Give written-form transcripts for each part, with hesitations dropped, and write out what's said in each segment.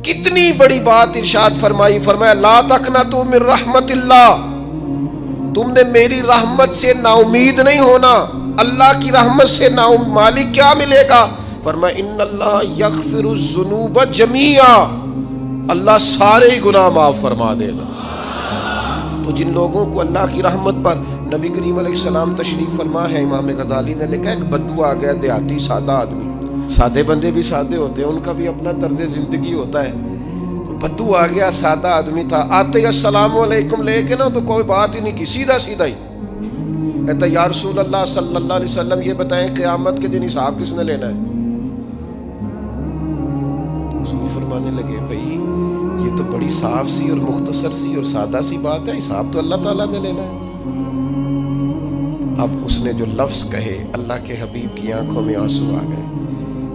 کتنی بڑی بات ارشاد فرمائی، فرمایا لا تقنطوا من رحمت اللہ، تم نے میری رحمت سے نا امید نہیں ہونا۔ اللہ کی رحمت سے نا مالک کیا ملے گا؟ فرمایا ان اللہ یغفر الذنوب جمیعا، اللہ سارے گناہ معاف فرما دے گا۔ تو جن لوگوں کو اللہ کی رحمت پر نبی کریم علیہ السلام تشریف فرما ہے، امام غزالی نے لکھا ایک بدو آ گیا، دیہاتی سادہ آدمی، سادے بندے بھی سادے ہوتے ہیں، ان کا بھی اپنا طرز زندگی ہوتا ہے۔ تو بدو آ گیا، سادہ آدمی تھا، آتے ہی السلام علیکم لے کے نا تو کوئی بات ہی نہیں کی، سیدھا سیدھا ہی کہتا یا رسول اللہ صلی اللہ علیہ وسلم یہ بتائیں قیامت کے دن حساب کس نے لینا ہے؟ حضور فرمانے لگے بھائی یہ تو بڑی صاف سی اور مختصر سی اور سادہ سی بات ہے، حساب تو اللہ تعالیٰ نے لینا ہے۔ اب اس نے جو لفظ کہے اللہ کے حبیب کی آنکھوں میں آنسو آ گئے،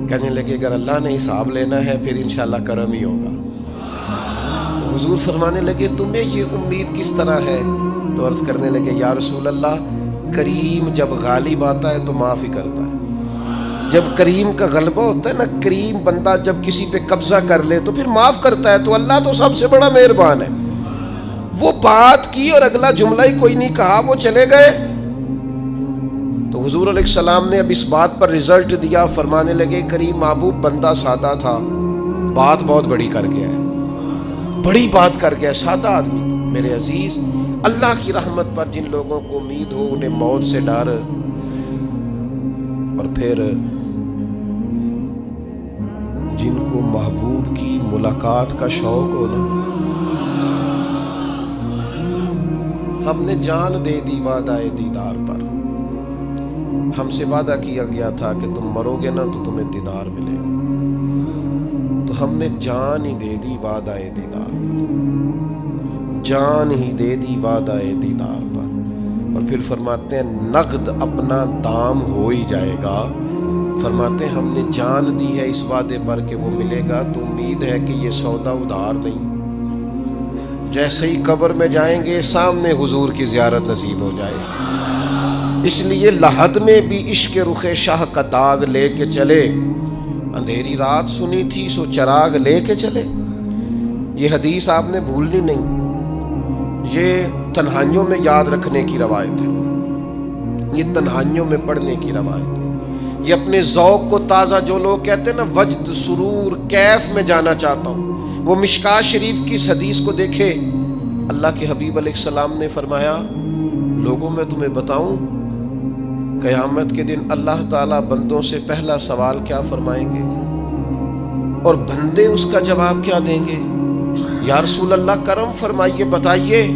کہنے لگے اگر اللہ نے حساب لینا ہے پھر انشاءاللہ کرم ہی ہوگا۔ تو حضور فرمانے لگے تمہیں یہ امید کس طرح ہے؟ تو عرض کرنے لگے یا رسول اللہ کریم جب غالب آتا ہے تو معاف ہی کرتا ہے۔ جب کریم کا غلبہ ہوتا ہے نا، کریم بندہ جب کسی پہ قبضہ کر لے تو پھر معاف کرتا ہے، تو اللہ تو سب سے بڑا مہربان ہے۔ وہ بات کی اور اگلا جملہ ہی کوئی نہیں کہا، وہ چلے گئے۔ تو حضور علیہ السلام نے اب اس بات پر رزلٹ دیا، فرمانے لگے کریم محبوب بندہ سادہ تھا، بات بہت بڑی کر گیا ہے، بڑی بات کر گیا، سادہ آدمی۔ میرے عزیز، اللہ کی رحمت پر جن لوگوں کو امید ہو انہیں موت سے ڈر، اور پھر جن کو محبوب کی ملاقات کا شوق ہو نا، ہم نے جان دے دی وعدہ دیدار پر، ہم سے وعدہ کیا گیا تھا کہ تم مرو گے نا تو تمہیں دیدار ملے گا، تو ہم نے جان ہی دے دی وعدہ دیدار پر، جان ہی دے دی وعدہ دیدار پر۔ اور پھر فرماتے ہیں نقد اپنا دام ہو ہی جائے گا، فرماتے ہیں ہم نے جان دی ہے اس وعدے پر کہ وہ ملے گا، تو امید ہے کہ یہ سودا ادھار نہیں۔ جیسے ہی قبر میں جائیں گے سامنے حضور کی زیارت نصیب ہو جائے گی۔ اس لیے لحد میں بھی عشق رخ شاہ کا داغ لے کے چلے، اندھیری رات سنی تھی سو چراغ لے کے چلے۔ یہ حدیث آپ نے بھولنی نہیں، یہ تنہائیوں میں یاد رکھنے کی روایت ہے، یہ تنہائیوں میں پڑھنے کی روایت ہے۔ یہ اپنے ذوق کو تازہ، جو لوگ کہتے ہیں نا وجد سرور کیف میں جانا چاہتا ہوں، وہ مشکات شریف کی اس حدیث کو دیکھے۔ اللہ کے حبیب علیہ السلام نے فرمایا لوگوں میں تمہیں بتاؤں قیامت کے دن اللہ تعالیٰ بندوں سے پہلا سوال کیا فرمائیں گے اور بندے اس کا جواب کیا دیں گے؟ یا رسول اللہ کرم فرمائیے بتائیے۔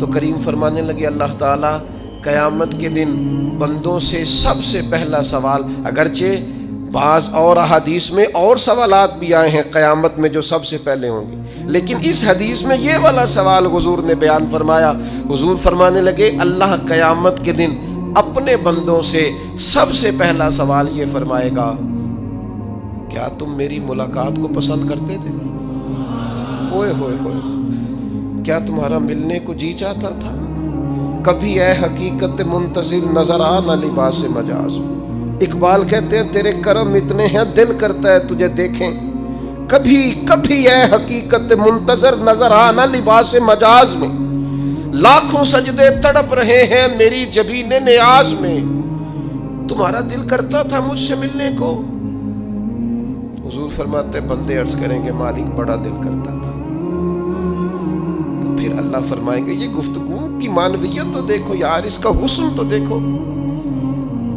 تو کریم فرمانے لگے اللہ تعالیٰ قیامت کے دن بندوں سے سب سے پہلا سوال، اگرچہ بعض اور احادیث میں اور سوالات بھی آئے ہیں قیامت میں جو سب سے پہلے ہوں گے، لیکن اس حدیث میں یہ والا سوال حضور نے بیان فرمایا۔ حضور فرمانے لگے اللہ قیامت کے دن اپنے بندوں سے سب سے پہلا سوال یہ فرمائے گا کیا تم میری ملاقات کو پسند کرتے تھے؟ اوئے ہوئے ہوئے، کیا تمہارا ملنے کو جی چاہتا تھا؟ کبھی اے حقیقت منتظر نظر آ نہ لباس مجاز۔ اقبال کہتے ہیں تیرے کرم اتنے ہیں دل کرتا ہے تجھے دیکھیں، کبھی کبھی اے حقیقت منتظر نظر آ نہ لباس مجاز میں، لاکھوں سجدے تڑپ رہے ہیں میری جبین نیاز میں، تمہارا دل کرتا تھا مجھ سے ملنے کو؟ حضور فرماتے بندے عرض کریں گے مالک بڑا دل کرتا تھا۔ تو پھر اللہ فرمائیں گے یہ گفتگو کی معنویت تو دیکھو یار، اس کا حسن تو دیکھو۔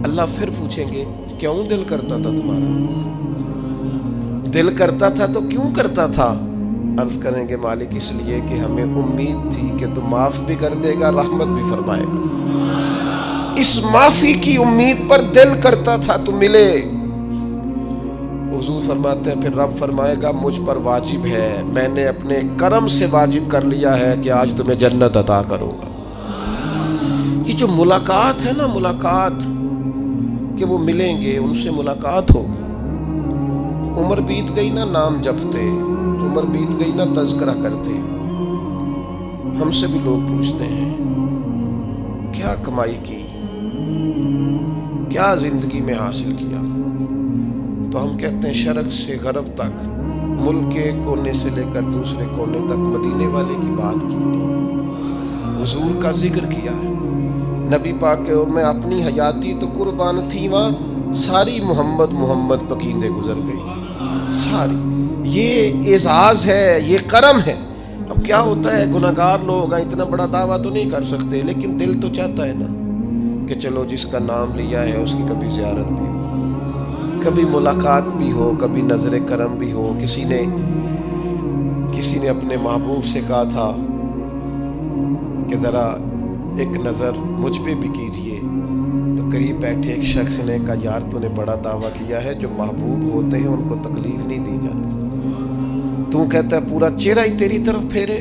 اللہ پھر پوچھیں گے کیوں دل کرتا تھا تمہارا؟ دل کرتا تھا تو کیوں کرتا تھا؟ عرض کریں گے مالک اس لیے کہ ہمیں امید تھی کہ تو معاف بھی کر دے گا، رحمت بھی فرمائے گا، اس معافی کی امید پر دل کرتا تھا تو ملے۔ حضور فرماتے ہیں پھر رب فرمائے گا مجھ پر واجب ہے، میں نے اپنے کرم سے واجب کر لیا ہے کہ آج تمہیں جنت عطا کروں گا۔ یہ جو ملاقات ہے نا، ملاقات کہ وہ ملیں گے، ان سے ملاقات ہو۔ عمر بیت گئی نا نام جپتے، عمر بیت گئی نا تذکرہ کرتے، ہم سے بھی لوگ پوچھتے ہیں کیا کمائی کی، کیا زندگی میں حاصل کیا، تو ہم کہتے ہیں شرق سے غرب تک ملک کے ایک کونے سے لے کر دوسرے کونے تک مدینے والے کی بات کی، حضور کا ذکر کیا ہے۔ نبی پاک کے میں اپنی حیاتی تو قربان تھی، وہاں ساری محمد محمد پکیندے گزر گئی ساری۔ یہ اعزاز ہے، یہ کرم ہے۔ اب کیا ہوتا ہے، گناہگار لوگ اتنا بڑا دعویٰ تو نہیں کر سکتے، لیکن دل تو چاہتا ہے نا کہ چلو جس کا نام لیا ہے اس کی کبھی زیارت بھی ہو، کبھی ملاقات بھی ہو، کبھی نظر کرم بھی ہو۔ کسی نے اپنے محبوب سے کہا تھا کہ ذرا ایک نظر مجھ پہ بھی کیجئے، تو قریب بیٹھے ایک شخص نے کہا یار تو نے بڑا دعویٰ کیا ہے، جو محبوب ہوتے ہیں ان کو تکلیف نہیں دی جاتی، تو کہتا ہے پورا چہرہ ہی تیری طرف پھیرے۔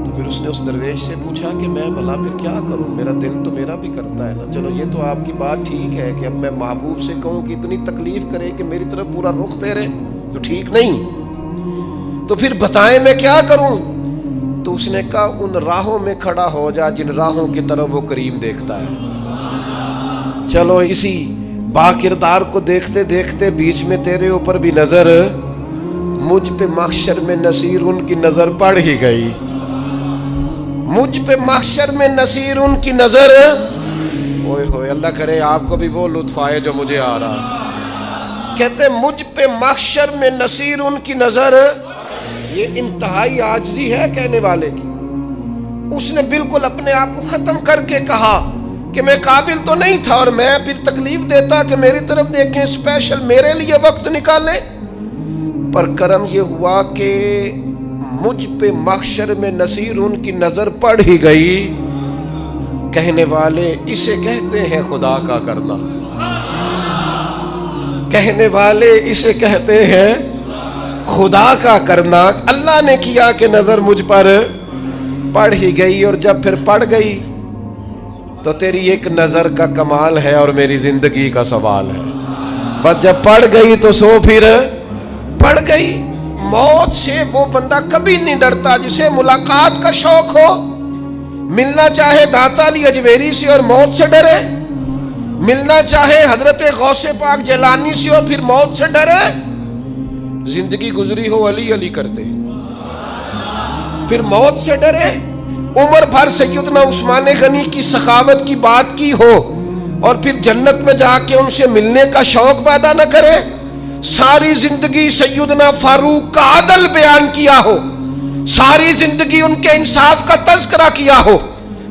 تو پھر اس نے اس درویش سے پوچھا کہ میں بھلا پھر کیا کروں، میرا دل تو میرا بھی کرتا ہے نا۔ چلو یہ تو آپ کی بات ٹھیک ہے کہ اب میں محبوب سے کہوں کہ اتنی تکلیف کرے کہ میری طرف پورا رخ پھیرے تو ٹھیک نہیں، تو پھر بتائیں میں کیا کروں؟ تو اس نے کہا ان راہوں میں کھڑا ہو جا جن راہوں کی طرف وہ کریم دیکھتا ہے۔ چلو اسی با کردار کو دیکھتے دیکھتے بیچ میں تیرے اوپر بھی نظر، مجھ پہ محشر میں نصیر ان کی نظر پڑ ہی گئی، مجھ پہ محشر میں نصیر ان کی نظر۔ اوئے ہوئے، اللہ کرے آپ کو بھی وہ لطف آئے جو مجھے آ رہا۔ کہتے مجھ پہ محشر میں نصیر ان کی نظر، یہ انتہائی عاجزی ہے کہنے والے کی۔ اس نے بالکل اپنے آپ کو ختم کر کے کہا کہ میں قابل تو نہیں تھا، اور میں پھر تکلیف دیتا کہ میری طرف دیکھیں، اسپیشل میرے لیے وقت نکالیں۔ پر کرم یہ ہوا کہ مجھ پہ محشر میں نصیر ان کی نظر پڑ ہی گئی۔ کہنے والے اسے کہتے ہیں خدا کا کرنا، کہنے والے اسے کہتے ہیں خدا کا کرنا۔ اللہ نے کیا کہ نظر مجھ پر پڑ ہی گئی، اور جب پھر پڑ گئی تو تیری ایک نظر کا کمال ہے اور میری زندگی کا سوال ہے۔ بس جب پڑ گئی تو سو پھر پڑ گئی۔ موت سے وہ بندہ کبھی نہیں ڈرتا جسے ملاقات کا شوق ہو۔ ملنا چاہے داتا علی اجویری سے اور موت سے ڈرے، ملنا چاہے حضرت غوث پاک جیلانی سے اور پھر موت سے ڈرے۔ زندگی گزری ہو علی علی کرتے پھر موت سے ڈرے۔ عمر بھر سیدنا عثمان غنی کی سخاوت کی بات کی ہو اور پھر جنت میں جا کے ان سے ملنے کا شوق پیدا نہ کرے۔ ساری زندگی سیدنا فاروق کا عدل بیان کیا ہو، ساری زندگی ان کے انصاف کا تذکرہ کیا ہو،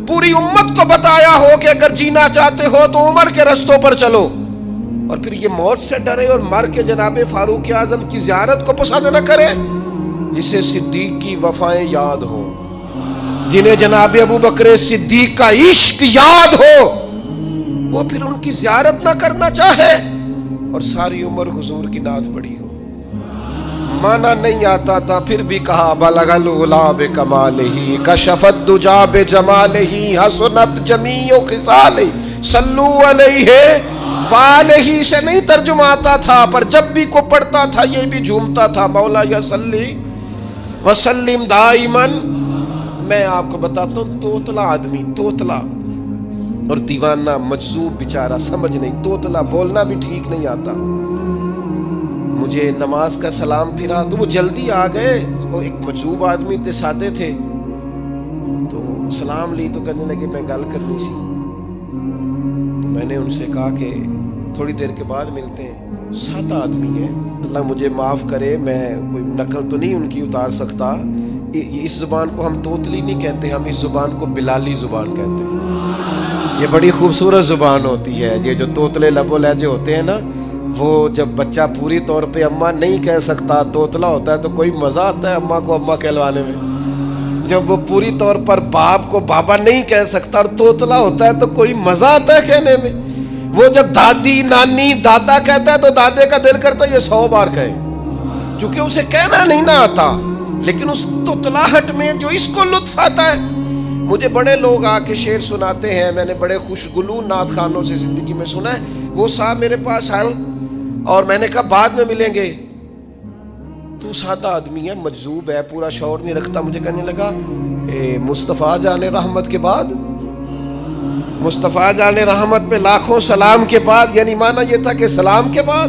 پوری امت کو بتایا ہو کہ اگر جینا چاہتے ہو تو عمر کے رستوں پر چلو، اور پھر یہ موت سے ڈرے اور مر کے جناب فاروق اعظم کی زیارت کو پسند نہ کرے۔ جسے صدیق کی وفائیں یاد ہو، جنہیں جناب ابو بکر صدیق کا عشق یاد ہو، وہ پھر ان کی زیارت نہ کرنا چاہے اور ساری عمر حضور کی نعت پڑھی ہو۔ مانا نہیں آتا تھا پھر بھی کہا بلغ العلا بکمالہ کشف الدجا بجمالہ حسنت جمیع خصالہ صلو علیہ والہ سے نہیں ترجمہ آتا تھا، پر جب بھی کو پڑھتا تھا یہ بھی جھومتا تھا مولا یا صلی وسلم دائماً۔ میں آپ کو بتاتا ہوں، توتلا آدمی، توتلا اور دیوانہ مجذوب بیچارہ، سمجھ نہیں، توتلا بولنا بھی ٹھیک نہیں آتا۔ مجھے نماز کا سلام پھرا تو وہ جلدی آ گئے، وہ ایک مجذوب آدمی تھے، سادے تھے، تو سلام لی تو کہنے لگے میں گل کرنی سی۔ تو میں نے ان سے کہا کہ تھوڑی دیر کے بعد ملتے ہیں۔ سادہ آدمی ہے، اللہ مجھے معاف کرے، میں کوئی نقل تو نہیں ان کی اتار سکتا۔ اس زبان کو ہم توتلی نہیں کہتے، ہم اس زبان کو بلالی زبان کہتے ہیں۔ یہ بڑی خوبصورت زبان ہوتی ہے۔ یہ جو توتلے لب و لہجے ہوتے ہیں نا، وہ جب بچہ پوری طور پہ اماں نہیں کہہ سکتا، توتلا ہوتا ہے، تو کوئی مزہ آتا ہے اماں کو اماں کہلوانے میں۔ جب وہ پوری طور پر باپ کو بابا نہیں کہہ سکتا اور توتلا ہوتا ہے تو کوئی مزہ آتا ہے کہنے میں۔ وہ جب دادی نانی دادا کہتا ہے تو دادے کا دل کرتا ہے یہ 100 بار کہے، چونکہ اسے کہنا نہیں نہ آتا، لیکن اس توتلاہٹ میں جو اس کو لطف آتا ہے۔ مجھے بڑے لوگ آ کے شعر سناتے ہیں، میں نے بڑے خوشگلو نعت خانوں سے زندگی میں سنا ہے۔ وہ صاحب میرے پاس آئے اور میں نے کہا بعد میں ملیں گے، تو سادہ آدمی ہے، مجذوب ہے، پورا شعور نہیں رکھتا۔ مجھے کہنے لگا مصطفیٰ جان رحمت کے بعد، مصطفیٰ جان رحمت پہ لاکھوں سلام کے بعد، یعنی معنی یہ تھا کہ سلام کے بعد۔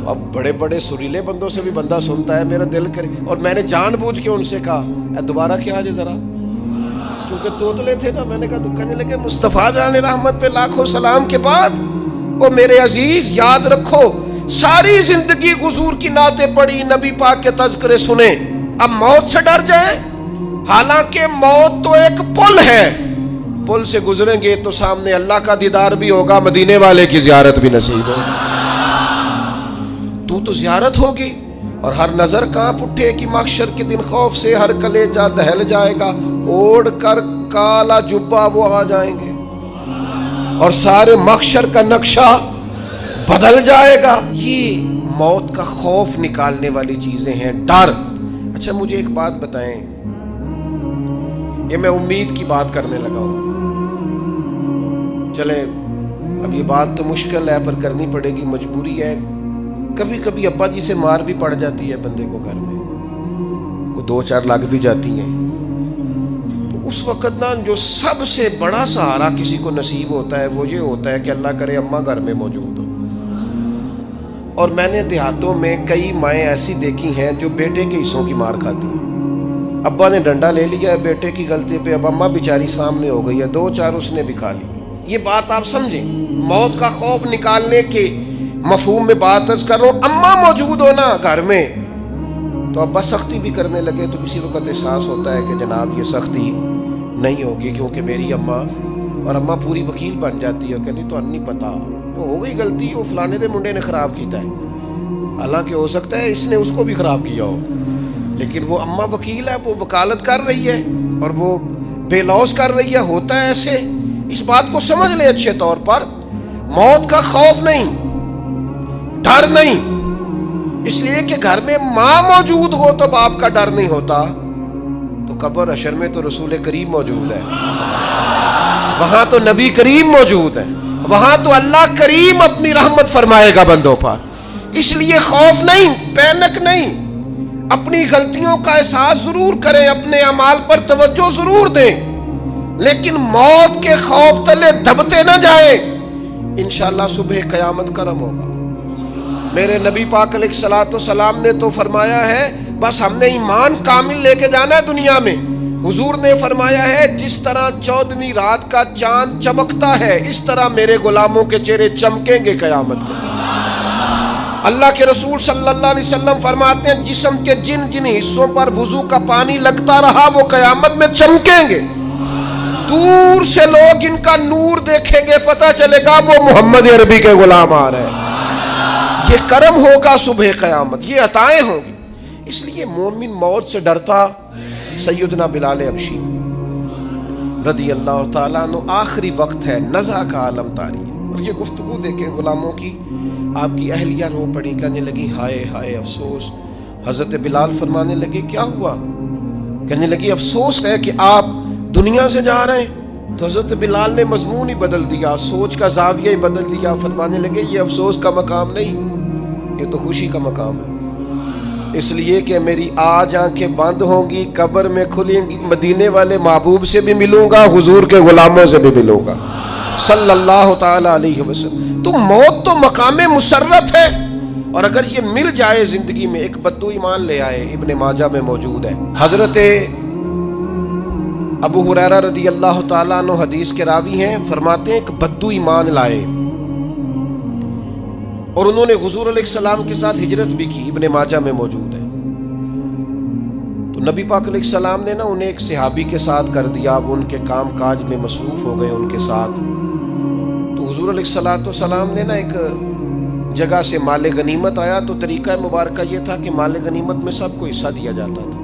تو اب بڑے بڑے سریلے بندوں سے بھی بندہ سنتا ہے میرا دل کرے، اور میں نے جان بوجھ کے ان سے کہا دوبارہ کیا آج ذرا، کیونکہ توتلے تھے نا، میں نے کہا تو کہنے لگے مصطفیٰ جان رحمت پہ لاکھوں سلام کے بعد وہ میرے عزیز یاد رکھو ساری زندگی حضور کی نعتیں پڑھی، نبی پاک کے تذکرے سنے، اب موت سے ڈر جائیں؟ حالانکہ موت تو ایک پل ہے، پل سے گزریں گے تو سامنے اللہ کا دیدار بھی ہوگا، مدینے والے کی زیارت بھی نصیب ہوگی، تو زیارت ہوگی، اور ہر نظر کانپ اٹھے کہ محشر کے دن خوف سے ہر کلیجہ دہل جائے گا، اوڑھ کر کالا جبہ وہ آ جائیں گے اور سارے محشر کا نقشہ بدل جائے گا۔ یہ موت کا خوف نکالنے والی چیزیں ہیں، ڈر۔ اچھا مجھے ایک بات بتائیں، یہ میں امید کی بات کرنے لگا ہوں، چلیں اب یہ بات تو مشکل ہے پر کرنی پڑے گی، مجبوری ہے۔ کبھی کبھی ابا جی سے مار بھی پڑ جاتی ہے بندے کو، گھر میں کوئی 2-4 لگ بھی جاتی ہیں، تو اس وقت نا جو سب سے بڑا سہارا کسی کو نصیب ہوتا ہے وہ یہ ہوتا ہے کہ اللہ کرے اماں گھر میں موجود ہو۔ اور میں نے دیہاتوں میں کئی مائیں ایسی دیکھی ہیں جو بیٹے کے حصوں کی مار کھاتی ہیں، ابا نے ڈنڈا لے لیا ہے بیٹے کی غلطی پہ، اب اماں بیچاری سامنے ہو گئی ہے، 2-4 اس نے بھی کھا لی۔ یہ بات آپ سمجھیں، موت کا خوف نکالنے کے مفہوم میں بات عرض کر رہا ہوں۔ اماں موجود ہونا گھر میں تو ابا سختی بھی کرنے لگے تو کسی وقت احساس ہوتا ہے کہ جناب یہ سختی نہیں ہوگی کیونکہ میری اماں، اور اماں پوری وکیل بن جاتی ہے، کہنی تو نہیں پتا وہ ہو گئی غلطی، وہ فلانے دے منڈے نے خراب کیتا ہے، حالانکہ ہو سکتا ہے اس نے اس کو بھی خراب کیا ہو، لیکن وہ اماں وکیل ہے، وہ وکالت کر رہی ہے اور وہ بے لوث کر رہی ہے، ہوتا ہے ایسے۔ اس بات کو سمجھ لیں اچھے طور پر، موت کا خوف نہیں، ڈر نہیں، اس لیے کہ گھر میں ماں موجود ہو تو باپ کا ڈر نہیں ہوتا، تو قبر حشر میں تو رسول کریم موجود ہے، وہاں تو نبی کریم موجود ہے، وہاں تو اللہ کریم اپنی رحمت فرمائے گا بندوں پر، اس لیے خوف نہیں، پینک نہیں، اپنی غلطیوں کا احساس ضرور کریں، اپنے اعمال پر توجہ ضرور دیں، لیکن موت کے خوف تلے دبتے نہ جائیں، انشاءاللہ صبح قیامت کرم ہوگا۔ میرے نبی پاک علیہ الصلوۃ والسلام نے تو فرمایا ہے بس ہم نے ایمان کامل لے کے جانا ہے دنیا میں۔ حضور نے فرمایا ہے جس طرح 14ویں رات کا چاند چمکتا ہے اس طرح میرے غلاموں کے چہرے چمکیں گے قیامت کو۔ اللہ کے رسول صلی اللہ علیہ وسلم فرماتے ہیں جسم کے جن جن حصوں پر وضو کا پانی لگتا رہا وہ قیامت میں چمکیں گے، دور سے لوگ ان کا نور دیکھیں گے، پتہ چلے گا وہ محمد عربی کے غلام آ رہے ہیں۔ یہ کرم ہوگا صبح قیامت، یہ عطائیں ہوں گی، اس لیے مومن موت سے ڈرتا۔ سیدنا بلال حبشی رضی اللہ تعالیٰ عنہ، آخری وقت ہے، نزع کا عالم طاری ہے، اور یہ گفتگو دیکھیں غلاموں کی، آپ کی اہلیہ رو پڑی، کہنے لگی ہائے ہائے افسوس۔ حضرت بلال فرمانے لگے کیا ہوا؟ کہنے لگی افسوس ہے کہ آپ دنیا سے جا رہے ہیں۔ تو حضرت بلال نے مضمون ہی بدل دیا، سوچ کا زاویہ ہی بدل دیا، فرمانے لگے یہ افسوس کا مقام نہیں، یہ تو خوشی کا مقام ہے، اس لیے کہ میری آج آنکھیں بند ہوں گی، قبر میں کھلیں گی، مدینے والے محبوب سے بھی ملوں گا، حضور کے غلاموں سے بھی ملوں گا صلی اللہ تعالی علیہ وسلم۔ تو موت تو مقام مسرت ہے، اور اگر یہ مل جائے زندگی میں، ایک بدو ایمان لے آئے، ابن ماجہ میں موجود ہے، حضرت ابو ہریرہ رضی اللہ تعالیٰ عنہ حدیث کے راوی ہیں، فرماتے ہیں ایک بدو ایمان لائے اور انہوں نے حضور علیہ السلام کے ساتھ ہجرت بھی کی، ابن ماجہ میں موجود ہے۔ تو نبی پاک علیہ السلام نے نا انہیں ایک صحابی کے ساتھ کر دیا، وہ ان کے کام کاج میں مصروف ہو گئے ان کے ساتھ۔ تو حضور علیہ السلام نے نا ایک جگہ سے مال غنیمت آیا، تو طریقہ مبارکہ یہ تھا کہ مال غنیمت میں سب کو حصہ دیا جاتا تھا،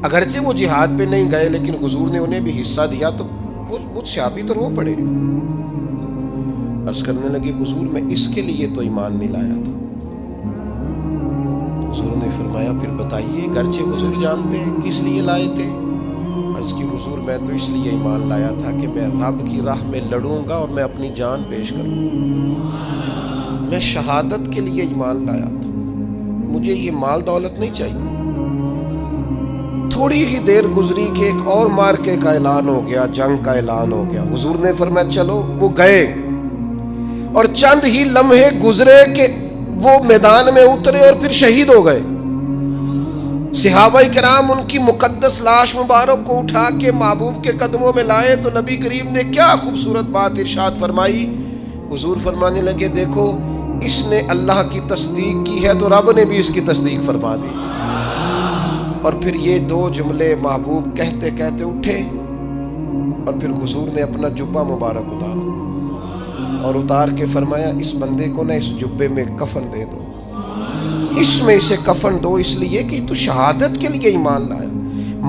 اگرچہ وہ جہاد پہ نہیں گئے لیکن حضور نے انہیں بھی حصہ دیا، تو وہ صحابی تو رو پڑے، عرض کرنے لگے حضور میں اس کے لیے تو ایمان نہیں لایا تھا۔ حضور نے فرمایا پھر بتائیے، گرچہ حضور جانتے ہیں کس لیے لائے تھے؟ عرض کی حضور میں تو اس لیے ایمان لایا تھا کہ میں رب کی راہ میں لڑوں گا اور میں اپنی جان پیش کروں گا، میں شہادت کے لیے ایمان لایا تھا، مجھے یہ مال دولت نہیں چاہیے۔ تھوڑی ہی دیر گزری کہ ایک اور مارکے کا اعلان ہو گیا، جنگ کا اعلان ہو گیا۔ حضور نے فرمایا چلو، وہ گئے اور چند ہی لمحے گزرے کہ وہ میدان میں اترے اور پھر شہید ہو گئے. صحابہ کرام ان کی مقدس لاش مبارک کو اٹھا کے محبوب کے قدموں میں لائے تو نبی کریم نے کیا خوبصورت بات ارشاد فرمائی. حضور فرمانے لگے دیکھو اس نے اللہ کی تصدیق کی ہے تو رب نے بھی اس کی تصدیق فرما دی. اور پھر یہ دو جملے محبوب کہتے کہتے اٹھے اور پھر حضور نے اپنا جبہ مبارک اتارا اور اتار کے فرمایا اس بندے کو نہ اس جبے میں کفن دے دو, اس میں اسے کفن دو, اس لیے کہ تو شہادت کے لیے ایمان لایا,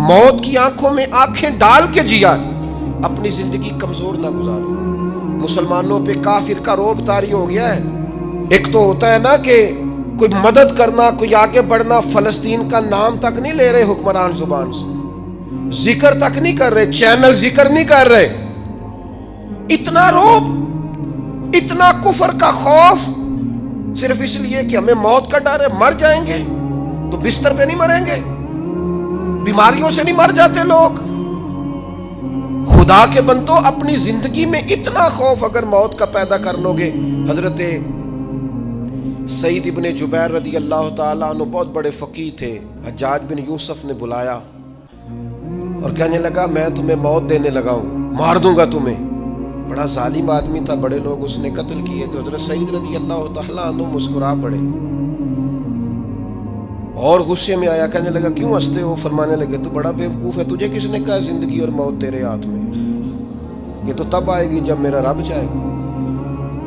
موت کی آنکھوں میں آنکھیں ڈال کے جیا, اپنی زندگی کمزور نہ گزارو. مسلمانوں پہ کافر کا رعب طاری ہو گیا ہے. ایک تو ہوتا ہے نا کہ کوئی مدد کرنا, کوئی آگے بڑھنا, فلسطین کا نام تک نہیں لے رہے حکمران زبان سے, ذکر تک نہیں کر رہے, چینل ذکر نہیں کر رہے. اتنا رعب, اتنا کفر کا خوف, صرف اس لیے کہ ہمیں موت کا ڈر ہے. مر جائیں گے تو بستر پہ نہیں مریں گے, بیماریوں سے نہیں مر جاتے لوگ. خدا کے بندو اپنی زندگی میں اتنا خوف اگر موت کا پیدا کر لو گے. حضرت سعید ابن جبیر رضی اللہ تعالیٰ عنہ بہت بڑے فقیہ تھے. حجاج بن یوسف نے بلایا اور کہنے لگا میں تمہیں موت دینے لگا ہوں, مار دوں گا تمہیں. بڑا ظالم آدمی تھا, بڑے لوگ اس نے قتل کیے تھے. حضرت سعید رضی اللہ تعالیٰ عنہ مسکرا پڑے اور غصے میں آیا, کہنے لگا کیوں ہنستے ہو؟ فرمانے لگے تو بڑا بیوقوف ہے, تجھے کس نے کہا زندگی اور موت تیرے ہاتھ میں, یہ تو تب آئے گی جب میرا رب چاہے گا.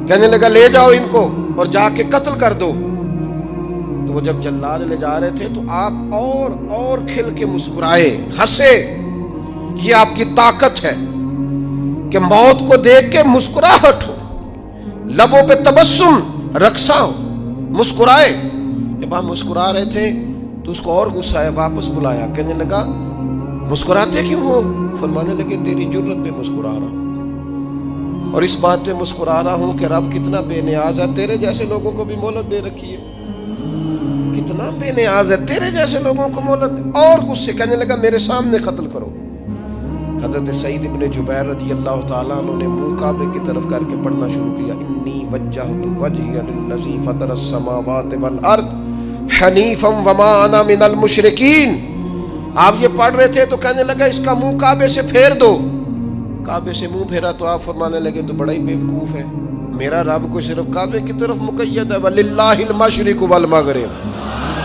کہنے لگا لے جاؤ ان کو اور جا کے قتل کر دو. تو وہ جب جلاد لے جا رہے تھے تو آپ اور کھل کے مسکرائے, ہنسے. یہ آپ کی طاقت ہے کہ موت کو دیکھ کے مسکراہٹ ہو, لبوں پہ تبسم رقصہ ہو, مسکرائے. جب آپ مسکرا رہے تھے تو اس کو اور غصہ آیا, واپس بلایا. کہنے لگا مسکراتے کیوں ہو؟ فرمانے لگے تیری جرت پہ مسکرا رہا ہوں اور اس بات پہ مسکرا رہا ہوں کہ رب کتنا بے نیاز ہے, تیرے جیسے لوگوں کو بھی مہلت دے رکھی ہے. کتنا بے نیاز ہے, تیرے جیسے لوگوں کو مہلت. اور غصے, کہنے لگا میرے سامنے قتل کرو. حضرت سعید ابن جبیر رضی اللہ تعالیٰ عنہ نے منہ کعبے کی طرف کر کے پڑھنا شروع کیا, انی وجہت وجہی للذی فطر السماوات والارض حنیفا وما انا من المشرکین. آپ یہ پڑھ رہے تھے تو کہنے لگا اس کا منہ کعبے سے پھیر دو. کعبے سے منہ پھیرا تو آپ فرمانے لگے تو بڑا ہی بیوقوف ہے, میرا رب کو صرف کعبے کی طرف مقید ہے, وَلِلَّهِ الْمَشْرِقُ وَالْمَغْرِبُ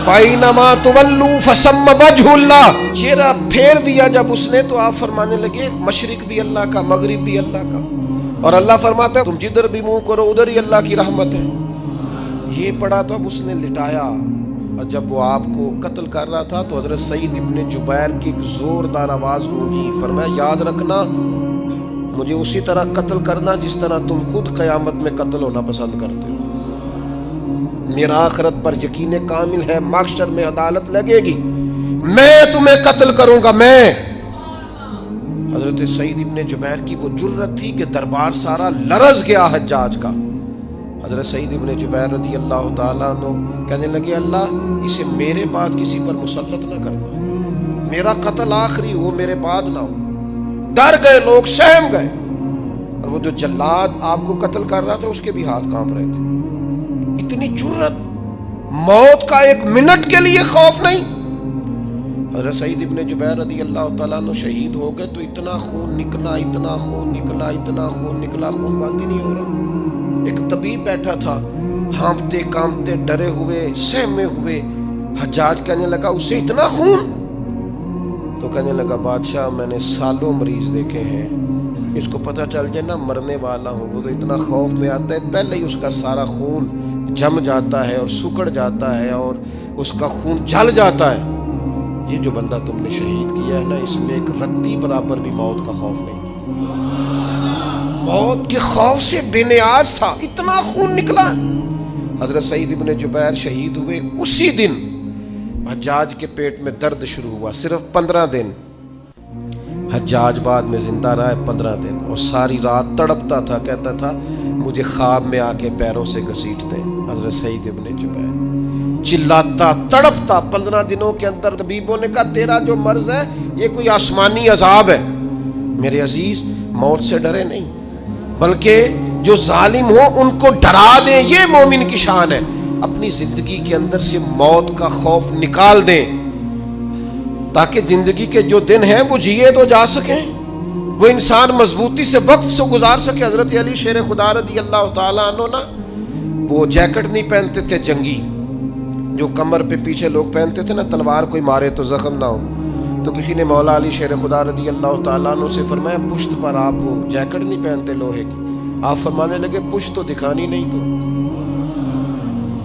فَأَيْنَمَا تُوَلُّوا فَثَمَّ وَجْهُ اللَّهِ. چہرہ پھیر دیا جب اس نے تو آپ فرمانے لگے مشرق بھی اللہ کا, مغرب بھی اللہ کا. اور اللہ فرماتا ہے تم جدھر بھی منہ کرو ادھر ہی اللہ کی رحمت ہے. یہ پڑھا تو اب اس نے لٹایا, اور جب وہ آپ کو قتل کر رہا تھا تو حضرت سعید ابن جبیر کی ایک زوردار آواز گونجی. فرمایا یاد رکھنا مجھے اسی طرح قتل کرنا جس طرح تم خود قیامت میں قتل ہونا پسند کرتے ہو. میرا آخرت پر یقین کامل ہے, محشر میں عدالت لگے گی, میں تمہیں قتل کروں گا میں. حضرت سعید ابن جبیر کی وہ جرت تھی کہ دربار سارا لرز گیا حجاج کا. حضرت سعید ابن جبیر رضی اللہ تعالیٰ عنہ کہنے لگے اللہ اسے میرے بعد کسی پر مسلط نہ کرنا, میرا قتل آخری ہو, میرے بعد نہ ہو. ڈر گئے لوگ, سہم گئے. اور وہ جو جلاد آپ کو قتل کر رہا تھا اس کے بھی ہاتھ کانپ رہے تھے. اتنی جرت, موت کا ایک منٹ کے لیے خوف نہیں. حضرت سعید ابن جبیر رضی اللہ تعالیٰ عنہ شہید ہو گئے تو اتنا خون نکلا, اتنا خون نکلا, اتنا خون نکلا, خون بند ہی نہیں ہو رہا. ایک طبیب بیٹھا تھا, ہانپتے کانپتے ڈرے ہوئے سہمے ہوئے. حجاج کہنے لگا اسے اتنا خون؟ تو کہنے لگا بادشاہ میں نے سالوں مریض دیکھے ہیں, اس کو پتہ چل جائے نا مرنے والا ہوں وہ تو اتنا خوف میں آتا ہے, پہلے ہی اس کا سارا خون جم جاتا ہے اور سکڑ جاتا ہے اور اس کا خون جل جاتا ہے. یہ جو بندہ تم نے شہید کیا ہے نا اس میں ایک رتی برابر بھی موت کا خوف نہیں, موت کے خوف سے بے نیاز تھا, اتنا خون نکلا. حضرت سعید ابن جبیر شہید ہوئے اسی دن حجاج کے پیٹ میں درد شروع ہوا, صرف 15 دن. حجاج بعد میں زندہ رہا 15 دن اور ساری رات تڑپتا تھا, کہتا تھا مجھے خواب میں آ کے پیروں سے گھسیٹتے ہیں. حضرت سعید ابن جبیر چلاتا تڑپتا 15 دنوں کے اندر. طبیبوں نے کہا تیرا جو مرض ہے یہ کوئی آسمانی عذاب ہے. میرے عزیز موت سے ڈرے نہیں بلکہ جو ظالم ہو ان کو ڈرا دیں, یہ مومن کی شان ہے. اپنی زندگی کے اندر سے موت کا خوف نکال دیں، تاکہ زندگی کے جو دن ہیں وہ جیے تو جا سکیں، وہ انسان مضبوطی سے وقت سے گزار سکے۔ حضرت علی شیر خدا رضی اللہ تعالیٰ عنہ نا وہ جیکٹ نہیں پہنتے تھے جنگی، جو کمر پہ پیچھے لوگ پہنتے تھے نا، تلوار کوئی مارے تو زخم نہ ہو۔ تو کسی نے مولا علی شیر خدا رضی اللہ تعالیٰ عنہ سے فرمایا پشت پر آپ وہ جیکٹ نہیں پہنتے لوہے کی؟ آپ فرمانے لگے پشت تو دکھانی نہیں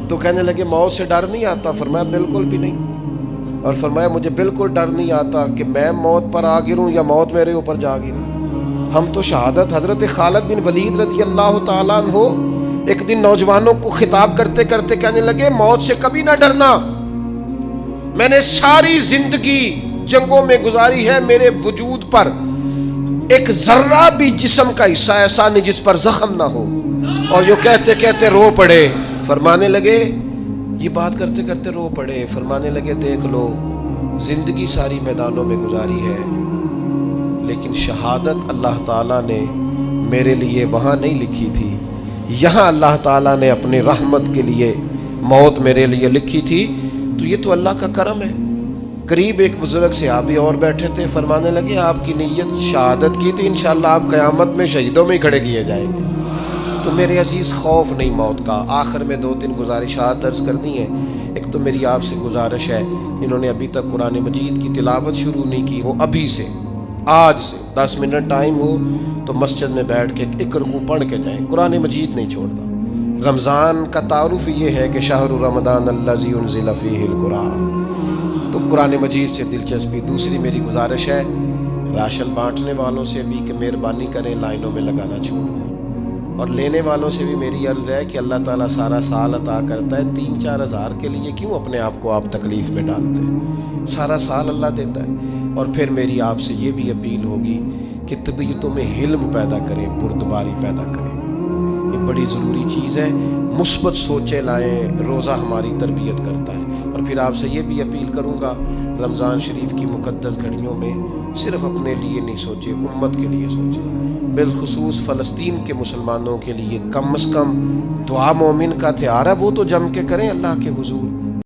تو کہنے لگے موت سے ڈر نہیں آتا؟ فرمایا بالکل بھی نہیں، اور فرمایا مجھے بالکل ڈر نہیں آتا کہ میں موت پر آ گروں یا موت میرے اوپر جا گرے۔ ہم تو شہادت حضرت خالد بن ولید رضی اللہ تعالیٰ عنہ ایک دن نوجوانوں کو خطاب کرتے کرتے کہنے لگے موت سے کبھی نہ ڈرنا، میں نے ساری زندگی جنگوں میں گزاری ہے، میرے وجود پر ایک ذرہ بھی جسم کا حصہ ایسا نہیں جس پر زخم نہ ہو۔ اور جو کہتے کہتے رو پڑے، فرمانے لگے یہ بات کرتے کرتے رو پڑے، فرمانے لگے دیکھ لو زندگی ساری میدانوں میں گزاری ہے، لیکن شہادت اللہ تعالیٰ نے میرے لیے وہاں نہیں لکھی تھی، یہاں اللہ تعالیٰ نے اپنی رحمت کے لیے موت میرے لیے لکھی تھی۔ تو یہ تو اللہ کا کرم ہے۔ قریب ایک بزرگ صحابی اور بیٹھے تھے، فرمانے لگے آپ کی نیت شہادت کی تھی، انشاءاللہ آپ قیامت میں شہیدوں میں کھڑے کیے جائیں گے۔ تو میرے عزیز خوف نہیں موت کا۔ آخر میں 2-3 گزارشات عرض کرنی ہے۔ ایک تو میری آپ سے گزارش ہے، انہوں نے ابھی تک قرآن مجید کی تلاوت شروع نہیں کی، وہ ابھی سے آج سے 10 منٹ ٹائم ہو تو مسجد میں بیٹھ کے ایک رکوع پڑھ کے جائیں، قرآن مجید نہیں چھوڑنا۔ رمضان کا تعارف یہ ہے کہ شہر رمضان الذی انزل فیہ القرآن، تو قرآن مجید سے دلچسپی۔ دوسری میری گزارش ہے راشن بانٹنے والوں سے بھی کہ مہربانی کریں لائنوں میں لگانا چھوڑ دیں، اور لینے والوں سے بھی میری عرض ہے کہ اللہ تعالیٰ سارا سال عطا کرتا ہے، 3-4 ہزار کے لیے کیوں اپنے آپ کو آپ تکلیف میں ڈالتے ہیں؟ سارا سال اللہ دیتا ہے۔ اور پھر میری آپ سے یہ بھی اپیل ہوگی کہ طبیعتوں میں حلم پیدا کریں، بردباری پیدا کریں، یہ بڑی ضروری چیز ہے۔ مثبت سوچیں لائیں، روزہ ہماری تربیت کرتا ہے۔ اور پھر آپ سے یہ بھی اپیل کروں گا رمضان شریف کی مقدس گھڑیوں میں صرف اپنے لیے نہیں سوچے، امت کے لیے سوچیں، بالخصوص فلسطین کے مسلمانوں کے لیے کم از کم دعا مومن کا ہتھیار ہے، وہ تو جم کے کریں اللہ کے حضور۔